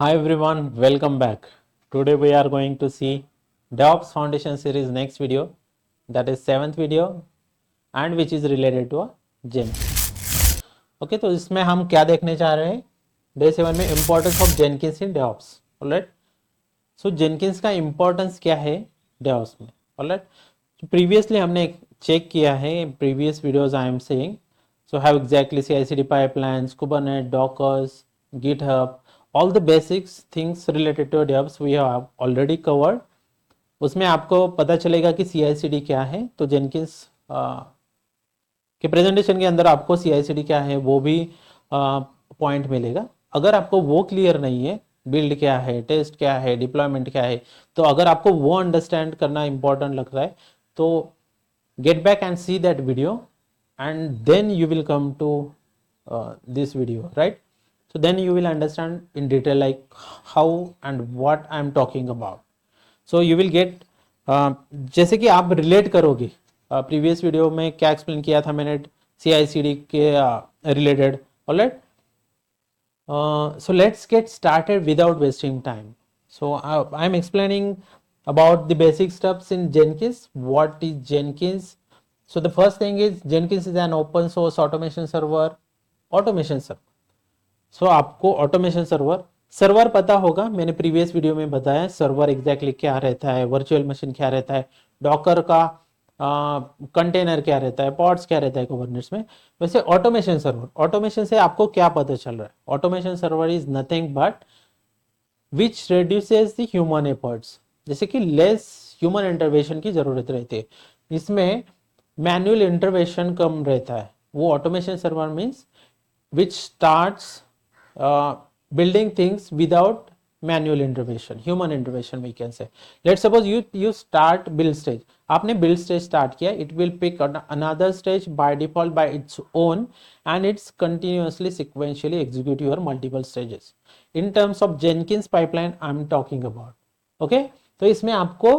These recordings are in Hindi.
Hi everyone, welcome back. Today we are going to see DevOps Foundation series next video, that is 7th video and which is related to a Jenkins. Okay, तो इसमें हम क्या देखने जा रहे हैं? डे 7 में importance of Jenkins in DevOps. Alright, so Jenkins का इम्पोर्टेंस क्या है डेवऑप्स में. ऑलराइट, प्रीवियसली हमने चेक किया है previous videos I am saying. So have exactly CI/CD pipelines, Kubernetes, Dockers, GitHub, all the basics things related to DevOps we have already covered. उसमें आपको पता चलेगा कि CI/CD क्या है. तो जेनकिंस के प्रेजेंटेशन के अंदर आपको CI/CD क्या है वो भी पॉइंट मिलेगा. अगर आपको वो क्लियर नहीं है, बिल्ड क्या है, टेस्ट क्या है, डिप्लॉयमेंट क्या है, तो अगर आपको वो अंडरस्टैंड करना इंपॉर्टेंट लग रहा है तो get back and see that video and then you will come to this video, right? So then you will understand in detail like how and what I am talking about. So you will get जैसे कि आप रिलेट करोगे. प्रीवियस वीडियो में क्या एक्सप्लेन किया था मैंने CI/CD के related. Alright, so let's get started without wasting time. So I'm explaining about the basic steps in Jenkins. What is Jenkins? So the first thing is Jenkins is an open source automation server. So आपको ऑटोमेशन सर्वर पता होगा, मैंने प्रीवियस वीडियो में बताया सर्वर एग्जैक्टली क्या रहता है, वर्चुअल मशीन क्या रहता है, डॉकर का कंटेनर क्या रहता है, पॉड्स क्या रहता है कुबरनेट्स में. वैसे ऑटोमेशन से आपको क्या पता चल रहा है? Automation server is nothing but which reduces the human efforts. जैसे कि लेस ह्यूमन इंटरवेंशन की जरूरत रहती है, इसमें मैनुअल इंटरवेंशन कम रहता है. वो automation server means which starts building things without manual intervention, human intervention we can say. Let's suppose you start build stage. आपने build stage start किया, it will pick another stage by default by its own and it's continuously sequentially execute your multiple stages. In terms of Jenkins pipeline I'm talking about. Okay, तो इसमें आपको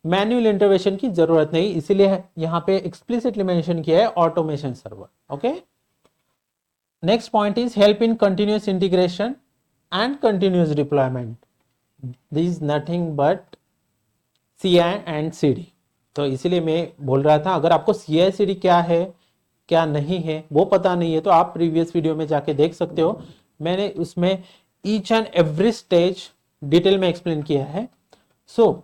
मैनुअल इंटरवेंशन की जरूरत नहीं, इसीलिए यहाँ पे एक्सप्लिसिटली मेंशन किया है automation server. Okay, next point is help in continuous integration and continuous deployment. This is nothing but CI and CD. तो इसीलिए मैं बोल रहा था अगर आपको CI/CD क्या है क्या नहीं है वो पता नहीं है तो आप प्रीवियस वीडियो में जाके देख सकते हो, मैंने उसमें each and every stage detail में एक्सप्लेन किया है. So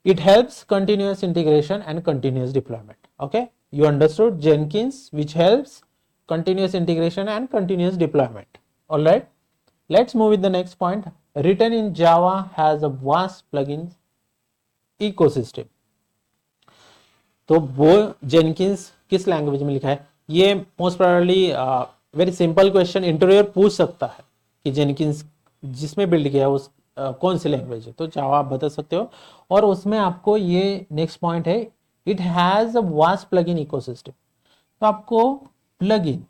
it helps continuous integration and continuous deployment. Okay, you understood Jenkins which helps continuous integration and continuous deployment. All right, let's move with the next point. Written in Java, has a vast plugin ecosystem. तो वो जेनकिंस किस लैंग्वेज में लिखा है? ये most probably very simple question interviewer पूछ सकता है कि जेनकिंस जिसमें बिल्ड किया है उस कौन सी लैंग्वेज है, तो जावा आप बता सकते हो. और उसमें आपको ये नेक्स्ट पॉइंट है, it has a vast plugin ecosystem. तो आपको प्लगइन,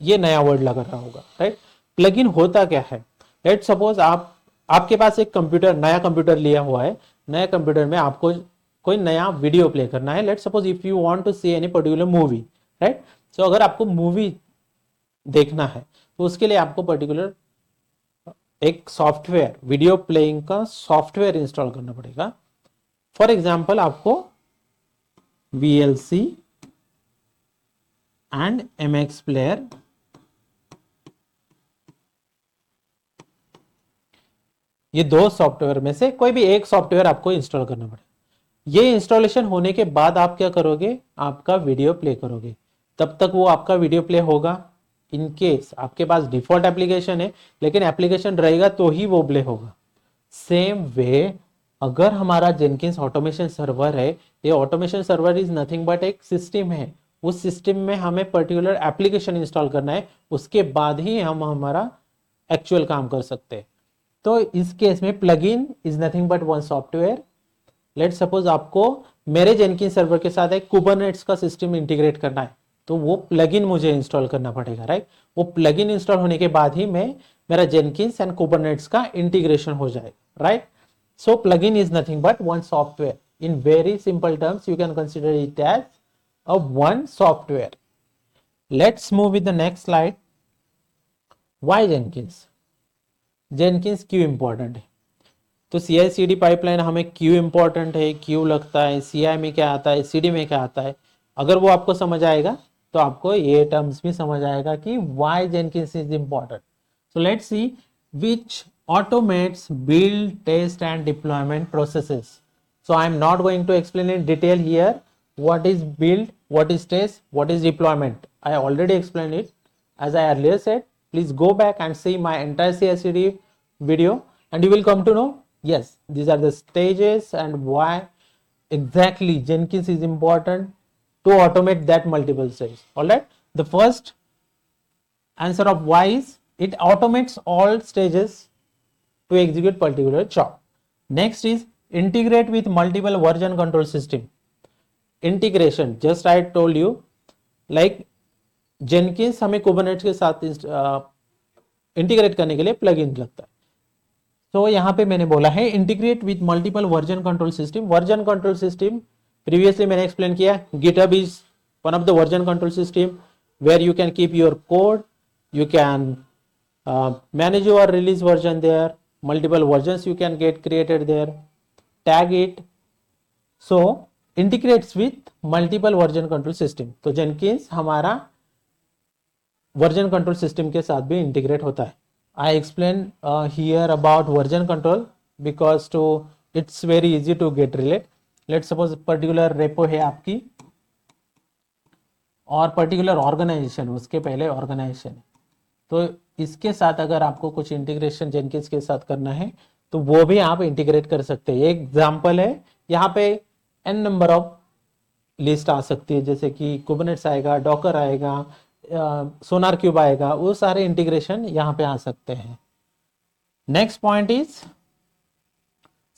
ये नया वर्ड लग रहा होगा, राइट? प्लगइन होता क्या है? लेट्स सपोज आपके पास एक कंप्यूटर, नया कंप्यूटर लिया हुआ है, नया कंप्यूटर में आपको कोई नया वीडियो प्ले करना है. Let's suppose if you want to see any particular movie, right? So अगर आपको मूवी देखना है तो उसके लिए आपको पर्टिकुलर एक सॉफ्टवेयर, वीडियो प्लेइंग का सॉफ्टवेयर इंस्टॉल करना पड़ेगा. फॉर एग्जाम्पल आपको VLC एंड MX प्लेयर, ये दो सॉफ्टवेयर में से कोई भी एक सॉफ्टवेयर आपको इंस्टॉल करना पड़ेगा. ये इंस्टॉलेशन होने के बाद आप क्या करोगे? आपका वीडियो प्ले करोगे. तब तक वो आपका वीडियो प्ले होगा. इन केस आपके पास डिफॉल्ट एप्लीकेशन है लेकिन एप्लीकेशन रहेगा तो ही वो प्ले होगा. सेम वे अगर हमारा जेनकिंस ऑटोमेशन सर्वर है, ये automation server is nothing but एक सिस्टम है. उस सिस्टम में हमें पर्टिकुलर एप्लीकेशन इंस्टॉल करना है, उसके बाद ही हम हमारा एक्चुअल काम कर सकते हैं. तो इस केस में plugin is nothing but one software. Let's suppose आपको मेरे जेनकिंस सर्वर के साथ एक कुबरनेट्स का सिस्टम इंटीग्रेट करना है, तो वो प्लगइन मुझे इंस्टॉल करना पड़ेगा, राइट? वो प्लगइन इंस्टॉल होने के बाद ही मेरा जेनकिंस एंड कुबरनेट्स का इंटीग्रेशन हो जाएगा, right? So plugin is nothing but one software. In very simple terms you can consider it as a one software. Let's move with the next slide. Why Jenkins? Jenkins क्यों इंपॉर्टेंट है? तो CI/CD पाइपलाइन हमें क्यों इंपॉर्टेंट है, क्यों लगता है, CI में क्या आता है, CD में क्या आता है, अगर वो आपको समझ आएगा तो आपको ये टर्म्स भी समझ आएगा कि why Jenkins is important. So let's see which automates build, test and deployment processes. So I am not going to explain in detail here what is build, what is test, what is deployment. I already explained it as I earlier said. Please go back and see my entire CI/CD video and you will come to know, yes, these are the stages and why exactly Jenkins is important to automate that multiple stage. All right, the first answer of why is it automates all stages to execute particular job. Next is integrate with multiple version control system. Integration, just I told you, like Jenkins हमें Kubernetes के साथ इंटीग्रेट करने के लिए प्लगइन लगता है. तो यहाँ पे मैंने बोला है integrate with multiple version control system. Version control system previously मैंने एक्सप्लेन किया. GitHub is one of the version control system where you can keep your code, you can manage your release version there, multiple versions you can get created there, tag it. So integrates with multiple version control system. तो Jenkins हमारा वर्जन कंट्रोल सिस्टम के साथ भी इंटीग्रेट होता है. I explain here about version control because to it's very easy to get relate. Let suppose particular repo है आपकी और पर्टिकुलर ऑर्गेनाइजेशन, उसके पहले ऑर्गेनाइजेशन है, तो इसके साथ अगर आपको कुछ इंटीग्रेशन जेनकिंस के साथ करना है तो वो भी आप इंटीग्रेट कर सकते हैं. एक एग्जांपल है, यहाँ पे n नंबर ऑफ लिस्ट आ सकती है, जैसे कि कुबरनेट्स आएगा, डॉकर आएगा, सोनार क्यूब आएगा, वो सारे इंटीग्रेशन यहाँ पे आ सकते हैं. Next point is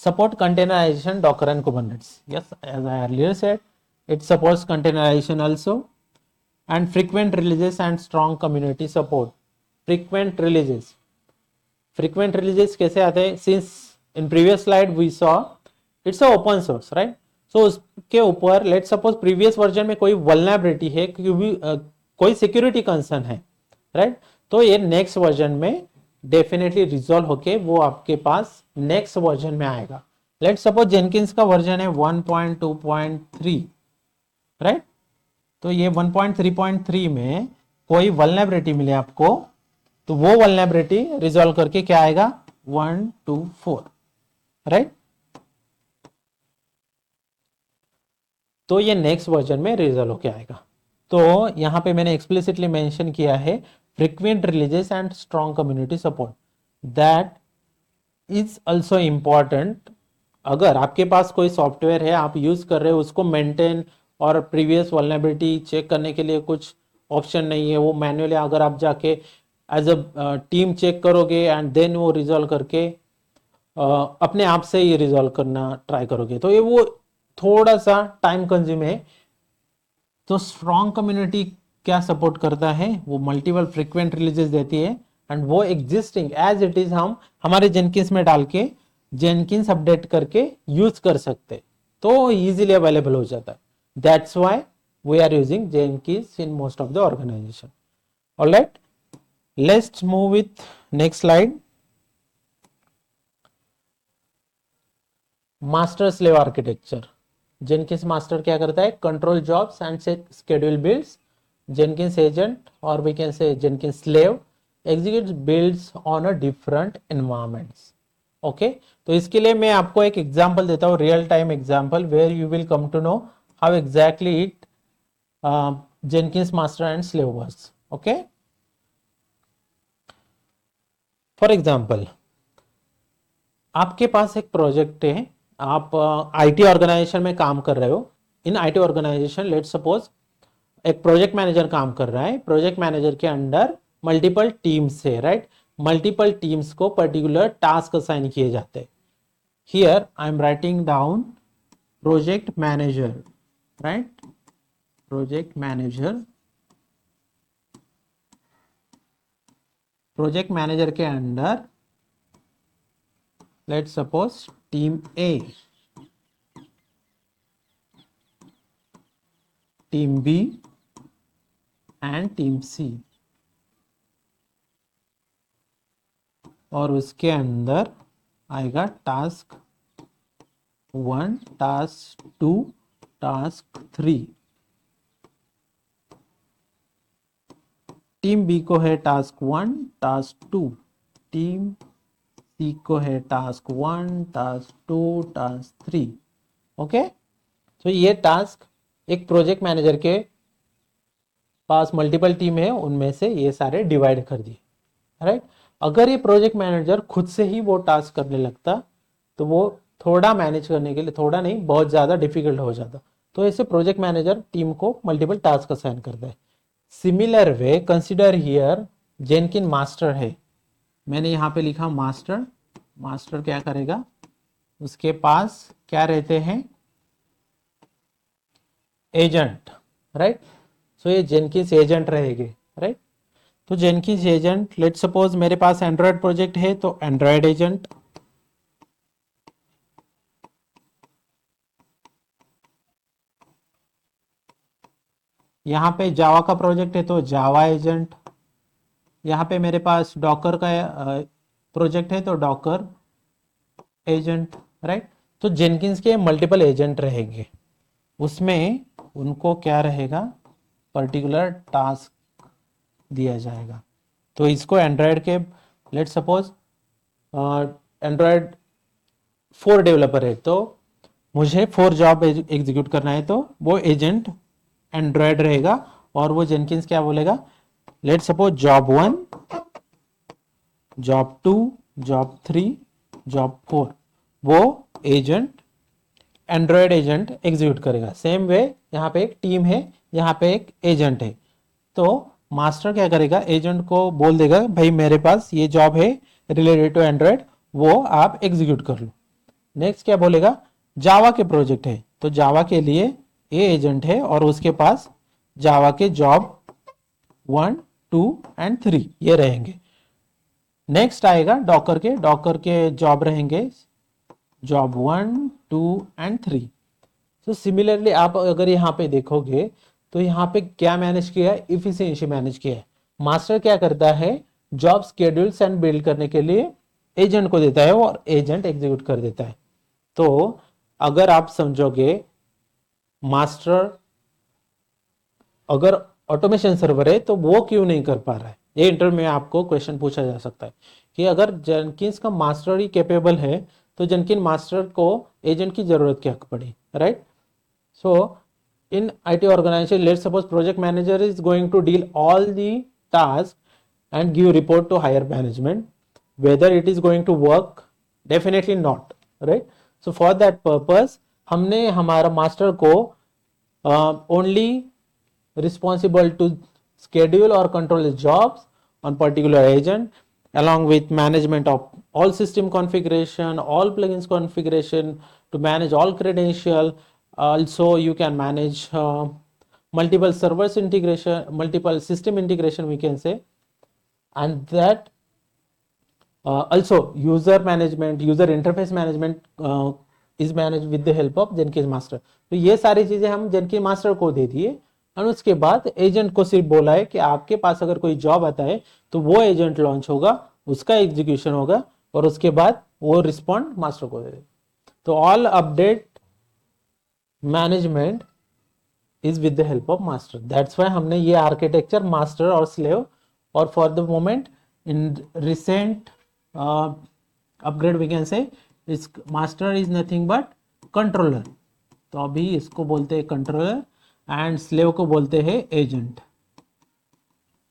support containerization Docker and Kubernetes. Yes, as I earlier said, it supports containerization also and frequent releases and strong community support. Frequent releases कैसे आते हैं? Since in previous slide we saw it's a open source, right? So उसके ऊपर let's suppose previous version में कोई vulnerability है, कोई security concern है, right? तो ये next version में डेफिनेटली रिजॉल्व होके वो आपके पास नेक्स्ट वर्जन में आएगा. लेट सपोज जेनकिंस का वर्जन है 1.2.3, राइट? तो ये 1.3.3 में कोई वल्नरेबिलिटी मिले आपको, तो वो वल्नरेबिलिटी रिजॉल्व करके क्या आएगा? 1.2.4, राइट? तो ये नेक्स्ट वर्जन में रिजॉल्व होके आएगा. तो यहां पे मैंने एक्सप्लिसिटली मेंशन किया है frequent releases and strong community support, that is also important. अगर आपके पास कोई सॉफ्टवेयर है, आप यूज कर रहे हो, उसको मेंटेन और प्रीवियस वल्नरेबिलिटी चेक करने के लिए कुछ ऑप्शन नहीं है, वो मैन्युअली अगर आप जाके एज अ टीम चेक करोगे एंड देन वो रिजॉल्व करके अपने आप से ही रिजॉल्व करना ट्राई करोगे, तो ये वो थोड़ा सा टाइम कंज्यूम है. तो स्ट्रॉन्ग कम्युनिटी क्या सपोर्ट करता है? वो मल्टीपल फ्रीक्वेंट रिलीजेस देती है एंड वो एग्जिस्टिंग एज इट इज हम हमारे जेनकिंस में डाल के जेनकिंस अपडेट करके यूज कर सकते, तो इजीली अवेलेबल हो जाता है. That's why we are using Jenkins in most of the organisation. Alright, let's move with next slide. Master slave architecture. Jenkins master क्या करता है? Control jobs and schedule builds. Jenkins agent और we can say Jenkins slave executes builds on a different environments. Okay, तो इसके लिए मैं आपको एक एग्जांपल देता हूं, real time example, where you will come to know how exactly it Jenkins master and slave works. Okay, for example आपके पास एक प्रोजेक्ट है, आप आईटी ऑर्गेनाइजेशन में काम कर रहे हो. In IT organisation let suppose एक प्रोजेक्ट मैनेजर काम कर रहा है. प्रोजेक्ट मैनेजर के अंडर मल्टीपल टीम्स है, राइट? मल्टीपल टीम्स को पर्टिकुलर टास्क असाइन किए जाते हैं. Here I am writing down project manager, right? Project manager. Project manager के under let's suppose team A, team B and team C. और उसके अंदर आएगा task 1, task 2, task 3। Team B को है टास्क 1, टास्क 2, टीम सी को है टास्क 1, टास्क 2, टास्क 3। ओके, तो ये टास्क एक प्रोजेक्ट मैनेजर के पास मल्टीपल टीम है, उनमें से ये सारे डिवाइड कर दिए, राइट। अगर ये प्रोजेक्ट मैनेजर खुद से ही वो टास्क करने लगता तो वो थोड़ा मैनेज करने के लिए, थोड़ा नहीं बहुत ज़्यादा डिफिकल्ट हो जाता। तो ऐसे प्रोजेक्ट मैनेजर टीम को मल्टीपल टास्क असाइन करता है। Similar way consider here जेनकिन master है, मैंने यहाँ पे लिखा मास्टर। मास्टर क्या करेगा, उसके पास क्या रहते हैं, एजेंट, राइट। सो ये जेनकिंस एजेंट रहेंगे, राइट। तो जेनकिंस एजेंट, लेट सपोज मेरे पास एंड्रॉयड प्रोजेक्ट है तो एंड्रॉयड एजेंट, यहाँ पे जावा का प्रोजेक्ट है तो जावा एजेंट, यहाँ पे मेरे पास डॉकर का प्रोजेक्ट है तो डॉकर एजेंट, राइट। तो जेनकिंस के मल्टीपल एजेंट रहेंगे, उसमें उनको क्या रहेगा, पर्टिकुलर टास्क दिया जाएगा। तो इसको एंड्रॉयड के, लेट सपोज एंड्रॉयड 4 डेवलपर है तो मुझे 4 जॉब एग्जीक्यूट करना है, तो वो एजेंट एंड्रॉयड रहेगा और वो जेनकिंस क्या बोलेगा, let suppose job 1, job 2, job 3, job 4, वो एजेंट एंड्रॉयड एजेंट एग्जीक्यूट करेगा। सेम वे यहाँ पे एक टीम है, यहाँ पे एक एजेंट है, तो मास्टर क्या करेगा, एजेंट को बोल देगा भाई मेरे पास ये जॉब है रिलेटेड टू एंड्रॉयड, वो आप एग्जीक्यूट कर लो। नेक्स्ट क्या बोलेगा, जावा के प्रोजेक्ट है तो जावा के लिए ये एजेंट है और उसके पास जावा के जॉब 1, 2 एंड 3 ये रहेंगे। नेक्स्ट आएगा डॉकर के जॉब रहेंगे जॉब 1, 2 एंड 3। तो सिमिलरली आप अगर यहाँ पे देखोगे तो यहाँ पे क्या मैनेज किया है, इफिशिएंसी मैनेज किया है। मास्टर क्या करता है, जॉब स्केड्यूल्स एंड बिल्ड करने के लिए एजेंट को देता है और एजेंट एग्जीक्यूट कर देता है। तो अगर आप समझोगे मास्टर अगर ऑटोमेशन सर्वर है तो वो क्यों नहीं कर पा रहा है, ये इंटरव्यू में आपको क्वेश्चन पूछा जा सकता है कि अगर जेनकिंस का मास्टर ही कैपेबल है तो जेनकिन मास्टर को एजेंट की जरूरत क्या पड़ी, right. So in IT organization, let's suppose project manager is going to deal all the tasks and give report to higher management, whether it is going to work, definitely not, right। So for that purpose हमने हमारा मास्टर को only responsible to schedule or control the jobs on particular agent, along with management of all system configuration, all plugins configuration, to manage all credential. Also you can manage multiple servers integration, multiple system integration we can say, and that also user management, user interface management is managed with the help of Jenkins master। तो ये सारी चीजें हम Jenkins master को दे दिए और उसके बाद एजेंट को सिर्फ बोला है कि आपके पास अगर कोई जॉब आता है तो वो एजेंट लॉन्च होगा, उसका एग्जीक्यूशन होगा और उसके बाद वो रिस्पॉन्ड मास्टर को दे देगा। तो all update management is with the help of master, that's why हमने ये आर्किटेक्चर मास्टर और स्लेव, और for the moment in recent upgrade we can say इस master is nothing but controller. तो अभी इसको बोलते हैं कंट्रोलर एंड स्लेव को बोलते हैं एजेंट,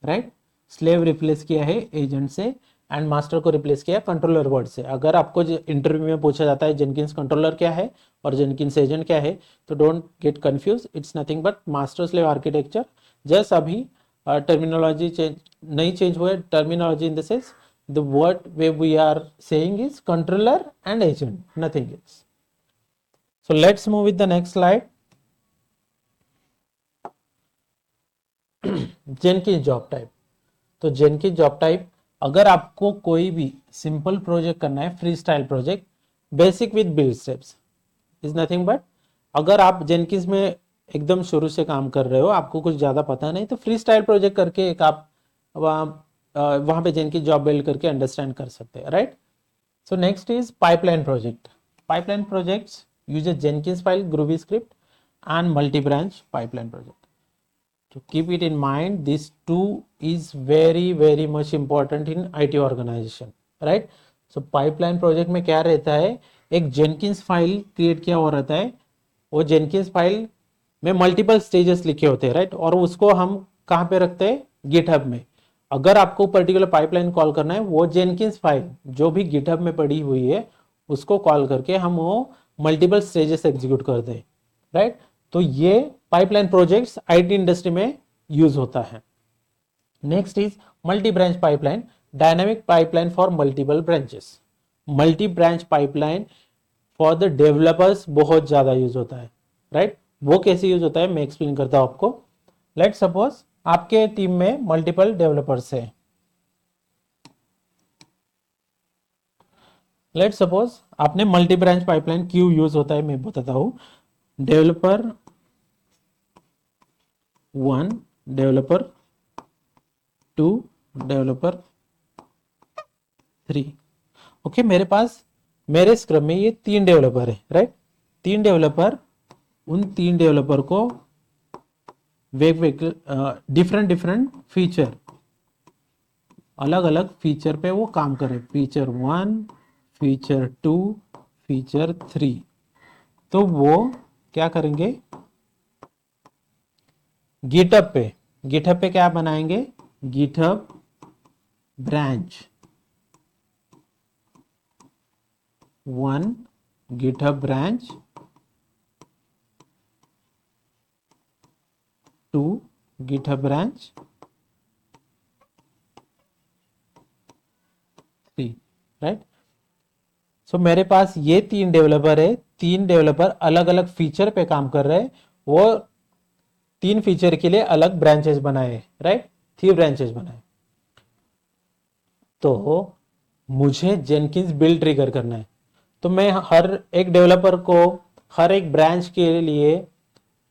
राइट। स्लेव रिप्लेस किया है एजेंट से एंड मास्टर को रिप्लेस किया कंट्रोलर वर्ड से। अगर आपको इंटरव्यू में पूछा जाता है जेनकिंस कंट्रोलर क्या है और जेनकिंस एजेंट क्या है तो don't get confuse, it's nothing but master slave architecture. Just अभी टर्मिनोलॉजी नहीं चेंज हुआ है, terminology in the sense the word way we are saying is controller and agent, nothing else. So let's move with the next slide. Jenkins job type, तो जेनकिंस जॉब टाइप अगर आपको कोई भी सिंपल प्रोजेक्ट करना है, free style project basic with build steps is nothing but, अगर आप जेनकिंस में एकदम शुरू से काम कर रहे हो, आपको कुछ ज़्यादा पता नहीं, तो फ्री स्टाइल प्रोजेक्ट करके एक आप वहां पे जेनकिंस जॉब बिल्ड करके अंडरस्टैंड कर सकते हैं, right. So next is pipeline project. Pipeline projects uses Jenkins file, Groovy script, and multi-branch pipeline project. To keep it in mind, these two is very much important in IT organization, right? So pipeline project में क्या रहता है, एक Jenkins फाइल क्रिएट किया हुआ रहता है, वो Jenkins फाइल में मल्टीपल स्टेजेस लिखे होते हैं, राइट, और उसको हम कहाँ पे रखते हैं, गिटहब में। अगर आपको पर्टिकुलर पाइपलाइन कॉल करना है, वो जेनकिंस फाइल जो भी गिटहब में पड़ी हुई है उसको कॉल करके हम वो मल्टीपल स्टेजेस एग्जीक्यूट कर दें, राइट। तो ये पाइपलाइन प्रोजेक्ट्स आईटी इंडस्ट्री में यूज होता है। Next is multi branch pipeline, dynamic pipeline for multiple branches. Multi branch pipeline for the developers बहुत ज्यादा यूज होता है, राइट। वो कैसे यूज होता है मैं एक्सप्लेन करता हूं आपको। लेट सपोज आपके टीम में मल्टीपल डेवलपर्स है। लेट सपोज आपने मल्टी ब्रांच पाइपलाइन क्यों यूज होता है मैं बताता हूं। Developer 1, developer 2, developer 3। ओके, मेरे पास मेरे स्क्रम में ये 3 डेवलपर है, राइट। 3 डेवलपर, उन 3 डेवलपर को डिफरेंट फीचर, अलग अलग फीचर पे वो काम करे, फीचर 1, फीचर 2, फीचर 3। तो वो क्या करेंगे, गिटहब पे क्या बनाएंगे, GitHub branch 1, GitHub branch 2, GitHub branch 3, right. So मेरे पास ये 3 डेवलपर है, 3 डेवलपर अलग अलग फीचर पे काम कर रहे हैं। वो 3 फीचर के लिए अलग ब्रांचेस बनाए, राइट, 3 ब्रांचेस बनाए। तो मुझे जेनकिंस बिल्ड ट्रिगर करना है, तो मैं हर एक डेवलपर को हर एक ब्रांच के लिए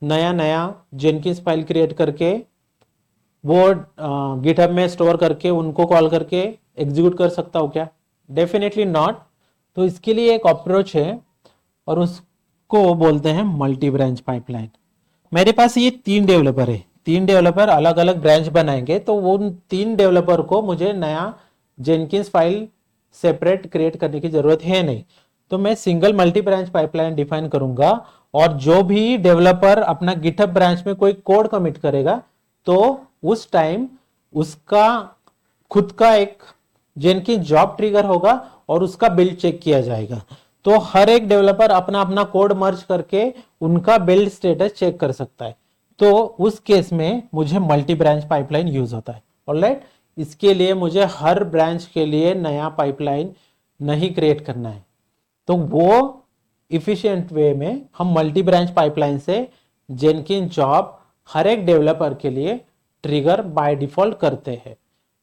नया जेनकिंस फाइल क्रिएट करके वो गिटहब में स्टोर करके उनको कॉल करके एग्जीक्यूट कर सकता हूँ क्या? Definitely not. तो इसके लिए एक अप्रोच है और उसको बोलते हैं मल्टी ब्रांच पाइपलाइन। मेरे पास ये 3 डेवलपर है, 3 डेवलपर अलग अलग ब्रांच बनाएंगे, तो वो 3 डेवलपर को मुझे नया जेनकिंस फाइल सेपरेट क्रिएट करने की जरूरत है नहीं। तो मैं single multi branch pipeline define करूंगा और जो भी डेवलपर अपना गिटहब ब्रांच में कोई कोड कमिट करेगा तो उस टाइम उसका खुद का एक जेनकिंस जॉब ट्रिगर होगा और उसका बिल्ड चेक किया जाएगा। तो हर एक डेवलपर अपना अपना कोड मर्ज करके उनका बिल्ड स्टेटस चेक कर सकता है। तो उस केस में मुझे मल्टी ब्रांच पाइपलाइन यूज होता है। ऑलराइट, इसके लिए मुझे हर ब्रांच के लिए नया पाइपलाइन नहीं क्रिएट करना है। तो वो इफिशिएंट वे में हम मल्टी ब्रांच पाइपलाइन से जेनकिंस जॉब हर एक डेवलपर के लिए ट्रिगर बाय डिफॉल्ट करते हैं।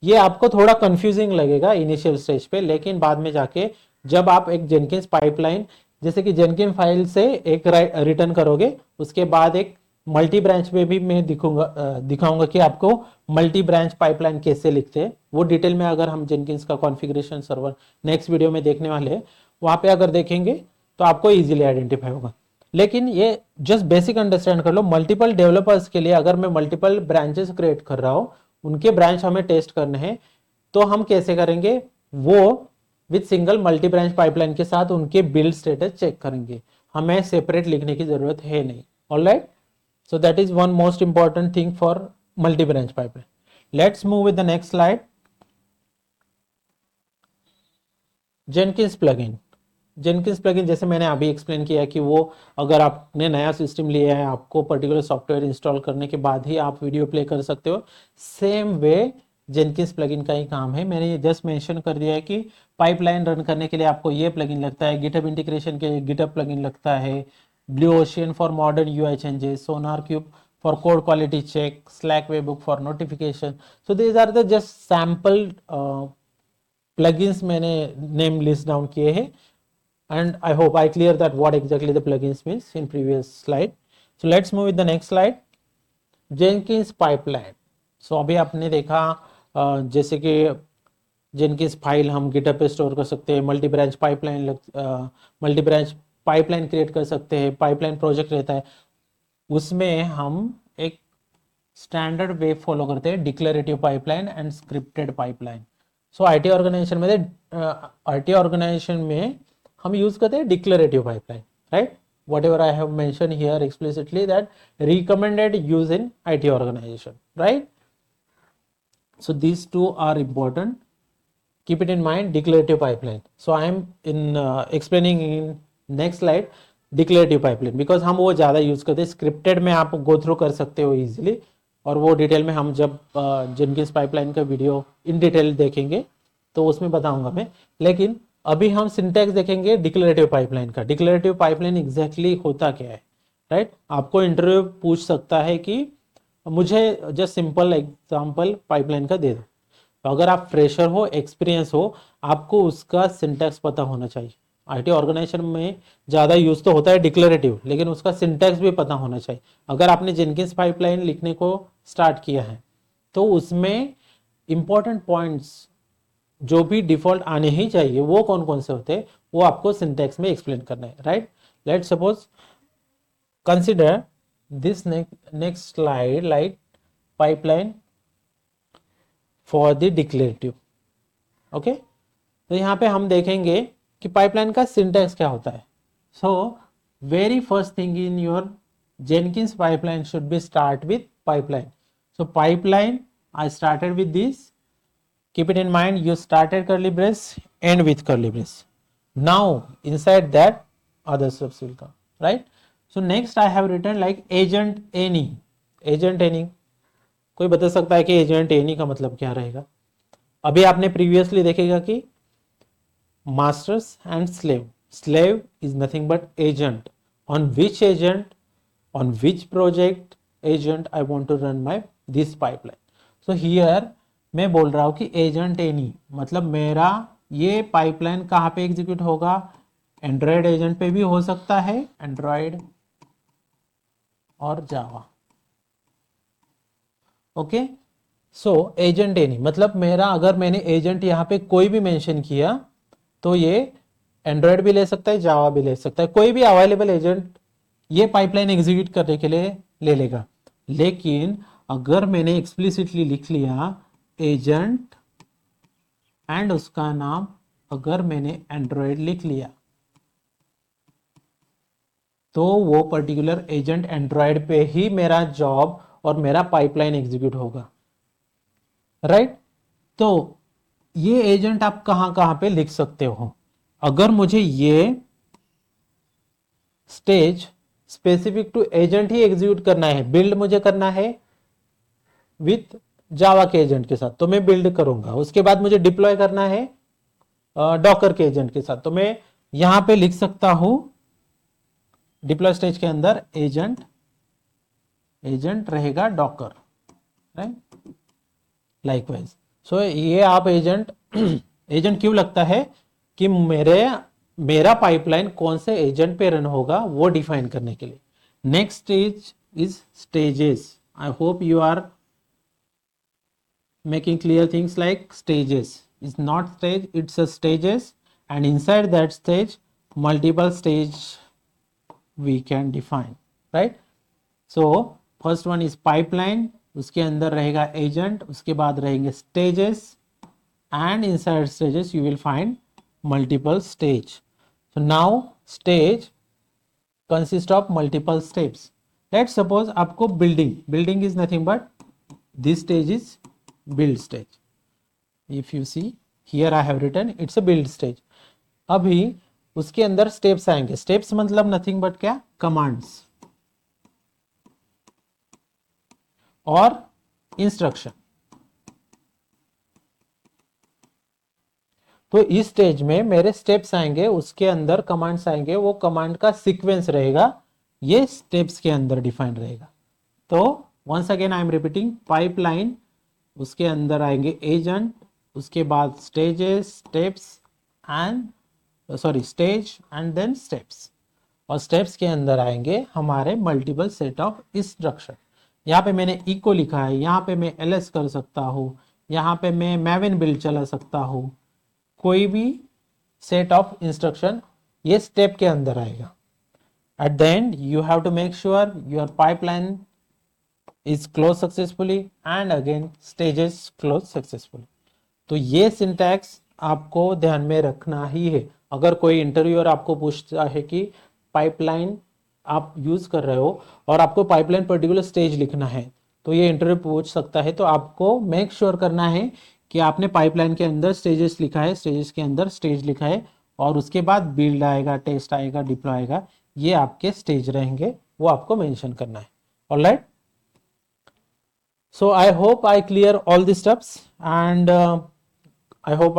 ये आपको थोड़ा कंफ्यूजिंग लगेगा इनिशियल स्टेज पे, लेकिन बाद में जाके जब आप एक जेनकिंस पाइपलाइन जैसे कि जेनकिंस फाइल से एक रिटर्न करोगे, उसके बाद एक मल्टी ब्रांच में भी मैं दिखाऊंगा कि आपको मल्टी ब्रांच पाइपलाइन कैसे लिखते हैं। वो डिटेल में अगर हम जेनकिंस का कॉन्फ़िगरेशन सर्वर नेक्स्ट वीडियो में देखने वाले हैं, वहां पे अगर देखेंगे तो आपको इजीली आइडेंटिफाई होगा। लेकिन ये जस्ट बेसिक अंडरस्टैंड कर लो, मल्टीपल डेवलपर्स के लिए अगर मैं मल्टीपल ब्रांचेस क्रिएट कर रहा हूं, उनके ब्रांच हमें टेस्ट करने हैं, तो हम कैसे करेंगे, वो with single multi branch pipeline के साथ उनके बिल्ड स्टेटस चेक करेंगे। हमें सेपरेट लिखने की जरूरत है नहीं। Alright, so that is one most important thing for multi branch pipeline. Let's move with the next slide. Jenkins plugin. Jenkins plugin जैसे मैंने अभी एक्सप्लेन किया कि वो अगर आपने नया सिस्टम लिया है, आपको पर्टिकुलर सॉफ्टवेयर इंस्टॉल करने के बाद ही आप वीडियो प्ले कर सकते हो, सेम वे जेनकिंस प्लगइन का ही काम है। मैंने ये जस्ट मेंशन कर दिया है कि पाइपलाइन रन करने के लिए आपको ये प्लगइन लगता है, गिटहब इंटीग्रेशन के लिए गिटहब प्लगइन लगता है, blue ocean for modern UI changes, Sonar cube for code quality check, Slack webhook for notification. So these are the just sample plugins मैंने name list down किए हैं, and I hope I clear that what exactly the plugins means in previous slide. So let's move with the next slide. Jenkins pipeline. So अभी आपने देखा जैसे कि जेनकिंस फाइल हम गिटहब पे स्टोर कर सकते हैं, मल्टी ब्रांच पाइपलाइन क्रिएट कर सकते हैं, पाइपलाइन प्रोजेक्ट रहता है, उसमें हम एक स्टँडर्ड वे फॉलो करते हैं, declarative pipeline and scripted pipeline. So I T organization में हम यूज करते हैं declarative pipeline, right. Whatever I have mention here explicitly that recommended use in IT organization, right? So these two are important. Keep it in mind, declarative pipeline. So I am explaining in next slide declarative pipeline because हम वो ज़्यादा यूज़ करते हैं. स्क्रिप्टेड में आप गो थ्रू कर सकते हो इजीली, और वो डिटेल में हम जब जेनकिंस पाइपलाइन का वीडियो इन डिटेल देखेंगे तो उसमें बताऊंगा मैं. लेकिन अभी हम सिंटैक्स देखेंगे डिक्लेरेटिव पाइपलाइन का. डिक्लेरेटिव पाइपलाइन एग्जैक्टली होता क्या है, राइट. आपको इंटरव्यू पूछ सकता है कि मुझे जस्ट सिंपल एग्जांपल पाइपलाइन का दे दो. तो अगर आप फ्रेशर हो, एक्सपीरियंस हो, आपको उसका सिंटैक्स पता होना चाहिए. IT ऑर्गेनाइजेशन में ज़्यादा यूज़ तो होता है डिक्लेरेटिव, लेकिन उसका सिंटैक्स भी पता होना चाहिए. अगर आपने जेनकिंस पाइपलाइन लिखने को स्टार्ट किया है तो उसमें इंपॉर्टेंट पॉइंट्स जो भी डिफॉल्ट आने ही चाहिए वो कौन कौन से होते हैं वो आपको सिंटैक्स में एक्सप्लेन करना है, right. Let suppose consider this next slide like pipeline for the declarative. Okay, तो यहाँ पे हम देखेंगे कि पाइपलाइन का सिंटैक्स क्या होता है. So very first thing in your Jenkins pipeline should be start with pipeline. So pipeline I started with this. Keep it in mind, you started curly brace, end with curly brace. Now inside that other steps will come, right. So next I have written like agent any. Agent any कोई बता सकता है कि agent any का मतलब क्या रहेगा. अभी आपने previously देखेगा कि masters and slave is nothing but agent. On which agent, on which project agent I want to run my this pipeline. So here मैं बोल रहा हूं कि एजेंट एनी मतलब मेरा ये पाइपलाइन कहाँ पे एग्जीक्यूट होगा. एंड्रॉयड एजेंट पे भी हो सकता है, एंड्रॉयड और जावा. ओके, सो एजेंट एनी मतलब मेरा, अगर मैंने एजेंट यहाँ पे कोई भी मेंशन किया तो ये एंड्रॉयड भी ले सकता है, जावा भी ले सकता है, कोई भी अवेलेबल एजेंट ये पाइपलाइन एग्जीक्यूट करने के लिए ले लेगा. लेकिन अगर मैंने एक्सप्लिसिटली लिख लिया एजेंट एंड उसका नाम अगर मैंने एंड्रॉयड लिख लिया तो वो पर्टिकुलर एजेंट एंड्रॉयड पे ही मेरा जॉब और मेरा पाइपलाइन एग्जीक्यूट होगा, राइट. तो ये एजेंट आप कहां कहां पे लिख सकते हो. अगर मुझे ये स्टेज स्पेसिफिक टू एजेंट ही एग्जीक्यूट करना है, बिल्ड मुझे करना है विथ जावा के एजेंट के साथ, तो मैं बिल्ड करूंगा. उसके बाद मुझे डिप्लॉय करना है डॉकर के एजेंट के साथ, तो मैं यहां पे लिख सकता हूं डिप्लॉय स्टेज के अंदर एजेंट रहेगा डॉकर, राइट. लाइकवाइज सो ये आप एजेंट क्यों लगता है कि मेरा पाइपलाइन कौन से एजेंट पे रन होगा वो डिफाइन करने के लिए. Next stage is stages. I hope you are making clear things like stages is not stage, it's a stages, and inside that stage multiple stage we can define, right. So first one is pipeline, उसके अंदर रहेगा agent, उसके बाद रहेंगे stages, and inside stages you will find multiple stage. So now stage consist of multiple steps. Let's suppose आपको building is nothing but this stage is build stage. If you see here I have written it's a build stage. अभी उसके अंदर स्टेप्स आएंगे. स्टेप्स मतलब नथिंग बट क्या, कमांड्स और इंस्ट्रक्शन. तो इस स्टेज में मेरे स्टेप्स आएंगे, उसके अंदर कमांड्स आएंगे, वो कमांड का सीक्वेंस रहेगा, ये स्टेप्स के अंदर डिफाइन रहेगा. तो once again I am repeating, pipeline उसके अंदर आएंगे एजेंट, उसके बाद stages, steps and stage and then steps, और स्टेप्स के अंदर आएंगे हमारे मल्टीपल सेट ऑफ इंस्ट्रक्शन. यहाँ पे मैंने इको लिखा है, यहाँ पे मैं एलएस कर सकता हूँ, यहाँ पे मैं मैविन बिल्ड चला सकता हूँ, कोई भी सेट ऑफ इंस्ट्रक्शन ये स्टेप के अंदर आएगा. At the end, you have to make sure your pipeline is closed successfully and again stages closed successfully. तो ये सिंटैक्स आपको ध्यान में रखना ही है. अगर कोई इंटरव्यूअर आपको पूछता है कि पाइपलाइन आप यूज कर रहे हो और आपको पाइपलाइन पर्टिकुलर स्टेज लिखना है, तो ये इंटरव्यू पूछ सकता है. तो आपको मेक श्योर करना है कि आपने पाइपलाइन के अंदर स्टेजेस लिखा है, स्टेजेस के अंदर स्टेज लिखा है, और उसके बाद बिल्ड आएगा, टेस्ट आएगा, डिप्लॉय आएगा, ये आपके स्टेज रहेंगे, वो आपको मेंशन करना है. Alright, so I hope I clear all the steps, and I hope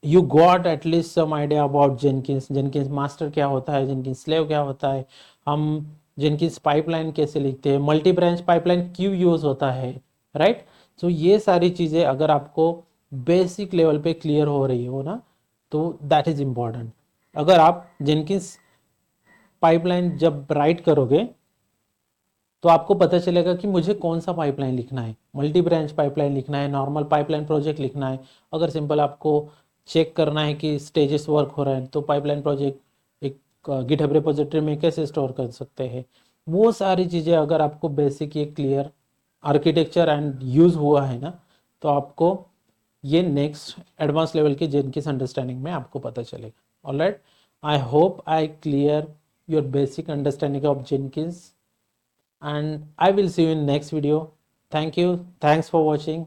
you got at least some idea about Jenkins master क्या होता है, Jenkins slave क्या होता है, हम Jenkins pipeline कैसे लिखते हैं, मल्टी ब्रांच पाइपलाइन क्यों यूज होता है, राइट. सो ये सारी चीज़ें अगर आपको बेसिक लेवल पे क्लियर हो रही हो ना, तो दैट इज इम्पॉर्टेंट. अगर आप Jenkins पाइपलाइन जब राइट करोगे तो आपको पता चलेगा कि मुझे कौन सा पाइपलाइन लिखना है, मल्टी ब्रांच पाइपलाइन लिखना है, नॉर्मल पाइपलाइन प्रोजेक्ट लिखना है. अगर सिंपल आपको चेक करना है कि स्टेजेस वर्क हो रहा है, तो पाइपलाइन प्रोजेक्ट एक गिटहब रिपोजिटरी में कैसे स्टोर कर सकते हैं, वो सारी चीज़ें अगर आपको बेसिक ये क्लियर आर्किटेक्चर एंड यूज़ हुआ है ना, तो आपको ये नेक्स्ट एडवांस लेवल की जेनकिंस अंडरस्टैंडिंग में आपको पता चलेगा. Alright, I hope I clear your basic understanding of Jenkins, and I will see you in next video. Thank you. Thanks for watching.